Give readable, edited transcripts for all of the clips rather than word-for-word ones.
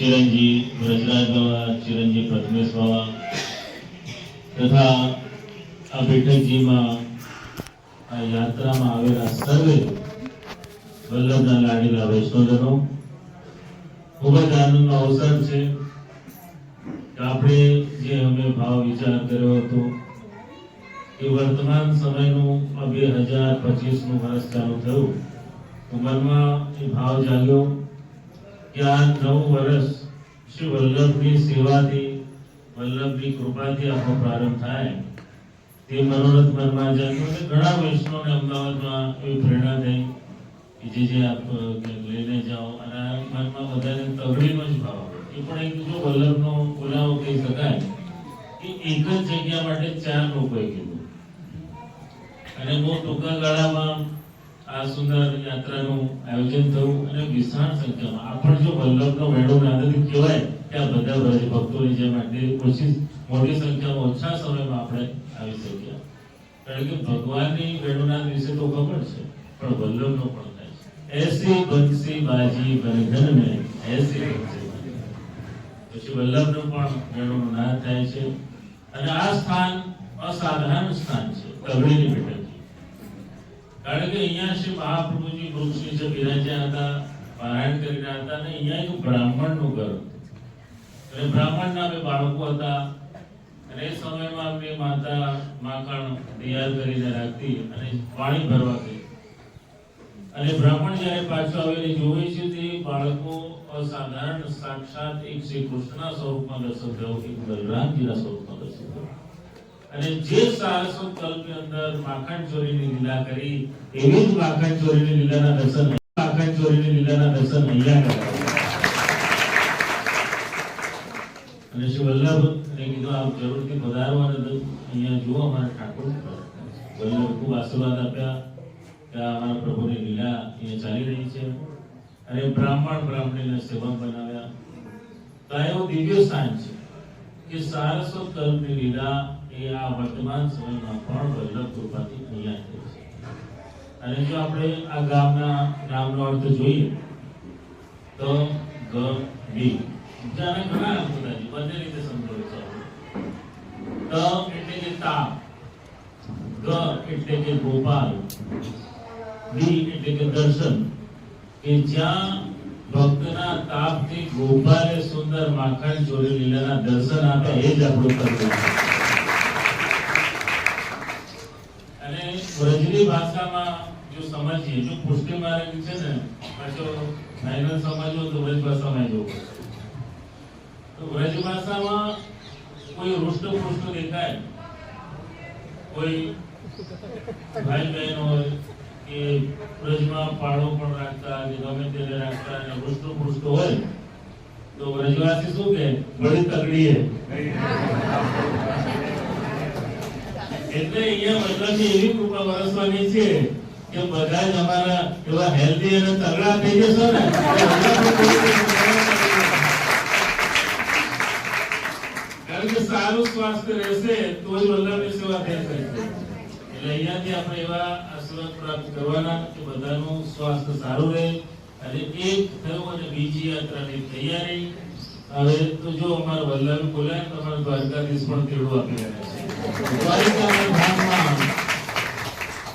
चिरंजी ब्रजराज बाबा, चिरंजी प्रथमेश बाबा तथा आ बैठकजी में आ यात्रा में आवेला सर्वे वल्लभना लाडीला वैष्णवजनों खूब ज आनंदनो अवसर है कि आपणे जे अमे भाव विचार कर्यो हतो कि वर्तमान समयનું 2025નું વર્ષ ચાલુ થયું તો મનમાં એ ભાવ જાગ્યો કે આ નવું વર્ષ શ્રી વલ્લભની સેવાથી વલ્લભની કૃપાથી આપણો પ્રારંભ થાય તે મનોરથ મનમાં જાગ્યો અને ઘણા વૈષ્ણવને અમદાવાદમાં એવી પ્રેરણા થઈ કે જે આપ લઈને જાઓ અને મનમાં બધાને તગડીનો જ ભાવ એ પણ એક જો વલ્લભનો બોલાવો કહી શકાય કે એક જ જગ્યા માટે 4 લોકોએ કીધું અને બહુ ટૂંકા ગાળામાં આ સુંદર યાત્રાનું આયોજન થયું અને વિશાળ સંખ્યામાં આપણે જો વલ્લભનો મેળો નાદથી કહેવાય કે આ બધા વ્રજ ભક્તોની જે માટે મોટી સંખ્યામાં ઓછા સમયમાં આપણે આવી શક્યા કારણ કે ભગવાનની વેણુનાદ વિશે તો ખબર છે પણ વલ્લભનો પણ થાય છે એસી બંસી બાજી બંધન મેં એસી બંસી પછી વલ્લભનો પણ વેણુનો નાદ થાય છે અને આ સ્થાન અસાધારણ સ્થાન છે તગડીની બેઠક કારણ કે અહીંયા શ્રી મહાપ્રભુજી વૃક્ષ નીચે બિરાજ્યા હતા પારાયણ કરી રહ્યા હતા અને અહીંયા એક બ્રાહ્મણનું ઘર હતું અને બ્રાહ્મણના બે બાળકો હતા અને એ સમયમાં આપણી માતા માખણ તૈયાર કરીને રાખતી અને પાણી ભરવા ગઈ અને બ્રાહ્મણ જ્યારે પાછો આવીને જોવે છે તે બાળકો અસાધારણ સાક્ષાત એક શ્રી કૃષ્ણના સ્વરૂપમાં દર્શન થયું એક બલરામજીના સ્વરૂપમાં દર્શન થયું અને જે સારસ્વત કલ્પની અંદર માખણ ચોરીની લીલા કરી એવી જ માખણ ચોરીની લીલાના દર્શન અહીંયા કરાવ્યા અને શ્રી વલ્લભને કીધું આપ જરૂરથી પધારો અને અહીંયા જુઓ અમારા ઠાકોર વલ્લભ ખૂબ આશીર્વાદ આપ્યા કે અમારા પ્રભુની લીલા અહીંયા ચાલી રહી છે અને બ્રાહ્મણીને સેવક બનાવ્યા તો એવું દિવ્ય સ્થાન છે કે સારસ્વત કલ્પની લીલા એ આ વર્તમાન સમયમાં પણ વલ્લભ કૃપાથી અહીંયા થઈ છે અને જો આપણે આ ગામના નામનો અર્થ જોઈએ તો ગ બી જાણે ઘણા નામ બધાજી બંને રીતે સમજો છો ત એટલે કે તાપ ગ એટલે કે ગોપાલ બી એટલે કે દર્શન કે જ્યાં ભક્તના તાપથી ગોપાલે સુંદર માખણ ચોરી લીલાના દર્શન આપે એ જ આપણું કર્તવ્ય છે વ્રજની ભાષામાં જો સમજીએ જો પુષ્ટિ માર્ગ છે ને પાછો ફાઇનલ સમજો તો વ્રજ ભાષામાં જોવું તો વ્રજ ભાષામાં કોઈ રૂષ્ટ પુષ્ટ દેખાય કોઈ ભાઈ બહેન હોય કે વ્રજમાં પાળો પણ રાખતા કે ગમે તે રાખતા અને રૂષ્ટ પુષ્ટ હોય તો વ્રજવાસી શું કે બડી તગડી હે એટલે અહીંયા વલ્લભની એવી કૃપા વરસવાની છે કે બધા જ અમારા એવા હેલ્ધી અને તગડા થઈ જશો ને કારણ કે સારું સ્વાસ્થ્ય રહેશે તો જ વલ્લભની સેવા થઈ શકશે એટલે અહીંયાથી આપણે એવા આશીર્વાદ પ્રાપ્ત કરવાના કે બધાનું સ્વાસ્થ્ય સારું રહે અને એક થયું અને બીજી યાત્રાની તૈયારી હવે તો જો અમારા વલ્લભ બોલાય તો અમારા દ્વારકાધીશ પણ તેડું આપી રહ્યા છે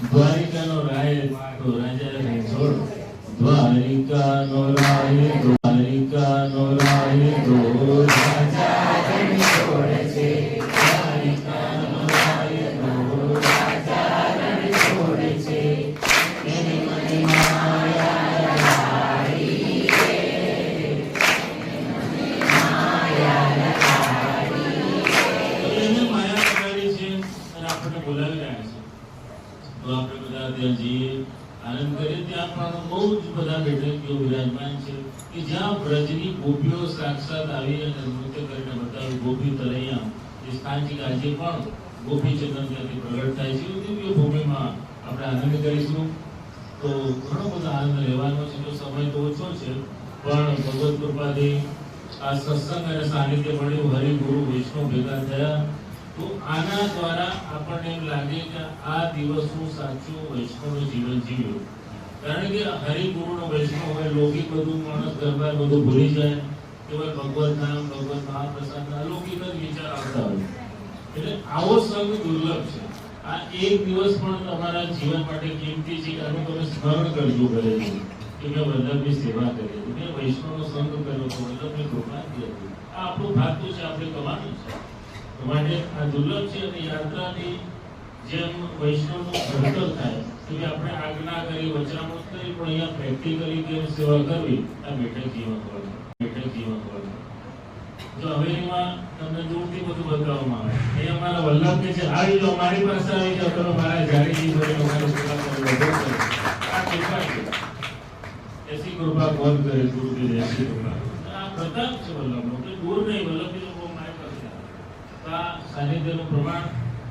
દ્વારિકાનો રાય તો રાજા છોડ દ્વારિકાનો રાય તો રાજા છોડ છે દ્વારિકાનો રાય તો રાજા છોડ છે એની મને માયા લાડી રે માયા બોલાવી રહ્યા છે તો આપણે બધા ત્યાં જઈએ આનંદ કરીએ ત્યાં પણ બહુ જ બધા બેઠકીઓ વિરાજમાન છે કે જ્યાં વ્રજની ગોપીઓ સાક્ષાત આવી અને નૃત્ય કરીને બતાવ્યું ગોપી તરૈયા જે સ્થાન છે આજે પણ ગોપી ચંદન ત્યાંથી પ્રગટ થાય છે દિવ્ય ભૂમિમાં આપણે આનંદ કરીશું તો ઘણો બધો આનંદ લેવાનો છે તો સમય તો ઓછો છે પણ ભગવત કૃપાથી આ સત્સંગ અને સાનિધ્ય મળ્યું હરિગુરુ વૈષ્ણવ ભેગા થયા તો આના દ્વારા આપણને એમ લાગે કે આ દિવસનું સાચું વૈષ્ણવનું જીવન જીવ્યું કારણ કે હરિગુરુનો વૈષ્ણવ હોય લૌકિક બધું માણસ દરબાર બધું ભૂલી જાય કેવળ ભગવત નામ, ભગવત મહાપ્રસાદના અલૌકિક જ વિચાર આવતા હોય. એટલે આવો સંગ દુર્લભ છે. આ એક દિવસ પણ તમારા જીવન માટે કિંમતી છે કે આનું તમે સ્મરણ કરજો કરે છે કે મેં વલ્લભની સેવા કરી હતી, મેં વૈષ્ણવનો સંગ કર્યો હતો, વલ્લભની કૃપા હતી. આ આપણું ભાગ્ય છે, આપણે કમાવાનું છે. તો માટે આ દુર્લભ છે. અને યાત્રાની જેમ વૈષ્ણવનું ઘડતર થાય કે આપણે આજ્ઞા કરી, વચનામૃત કરી, પણ અહીંયા પ્રેક્ટિકલી કેમ સેવા કરવી, આ બેઠક જીવન હોય. બેઠક જીવન હોય. જો હવેલીમાં તમને દૂરથી બધું બતાવવામાં આવે. એ અમારા વલ્લભ કે છે, આવી જાઓ મારી પાસે, આવી જાઓ તમે મારા જાણીજી ભરી અમારી સેવા કરો, વધુ કરો. આ કૃપા છે. એસી કૃપા કોણ કરે, ગુરુજી એસી કૃપા. આ પ્રતાપ છે વલ્લભનો, કે દૂર નહીં, વલ્લભની લોકો મારી પાસે આવે. તો આ સાનિધ્યનું પ્રમાણ.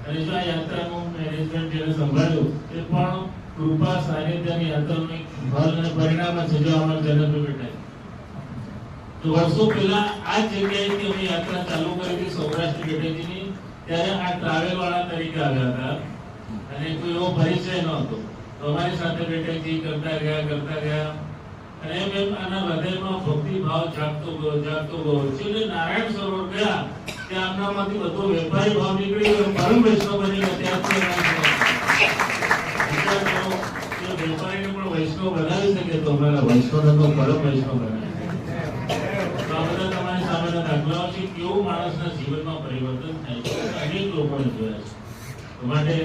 અને જો આ યાત્રાનું મેનેજમેન્ટ જેને સંભાળ્યું એ પણ કૃપા સાનિધ્યની યાત્રાનું એક ફળ અને પરિણામ છે. જો અમારા જનક બેઠા તો વર્ષો પહેલા આ જગ્યાએથી અમે યાત્રા ચાલુ કરી હતી સૌરાષ્ટ્ર બેઠકની, ત્યારે આ ટ્રાવેલ વાળા તરીકે આવ્યા હતા અને કોઈ એવો પરિચય નહોતો. તો અમારી સાથે બેઠકજી કરતા ગયા અને એમ આના હૃદયમાં ભક્તિ ભાવ જાગતો ગયો. એટલે નારાયણ સરોવર ગયા ત્યાં આમનામાંથી બધો વેપારી ભાવ નીકળી ગયો, પરમ વૈષ્ણવ બની ગયા. ત્યારથી વેપારીને પણ વૈષ્ણવ બનાવી શકે તો અમારા વૈષ્ણવને તો પરમ વૈષ્ણવ બનાવે. તમારી સામેના દાખલાઓ છે કેવું માણસના જીવનમાં પરિવર્તન થાય છે. અનેક લોકોને જોયા છે. તો માટે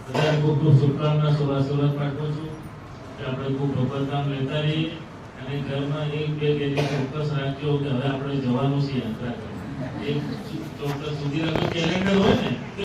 બધાને ખૂબ ખૂબ શુભકામના, શુભાશીર્વાદ પાઠવું છું કે આપણે ખૂબ ભગવત નામ લેતા રહીએ અને ઘરમાં એક બે ચોક્કસ રાખજો કે હવે આપણે જવાનું છે યાત્રા કરવા. એક ચોક્કસ સુધી કેલેન્ડર હોય ને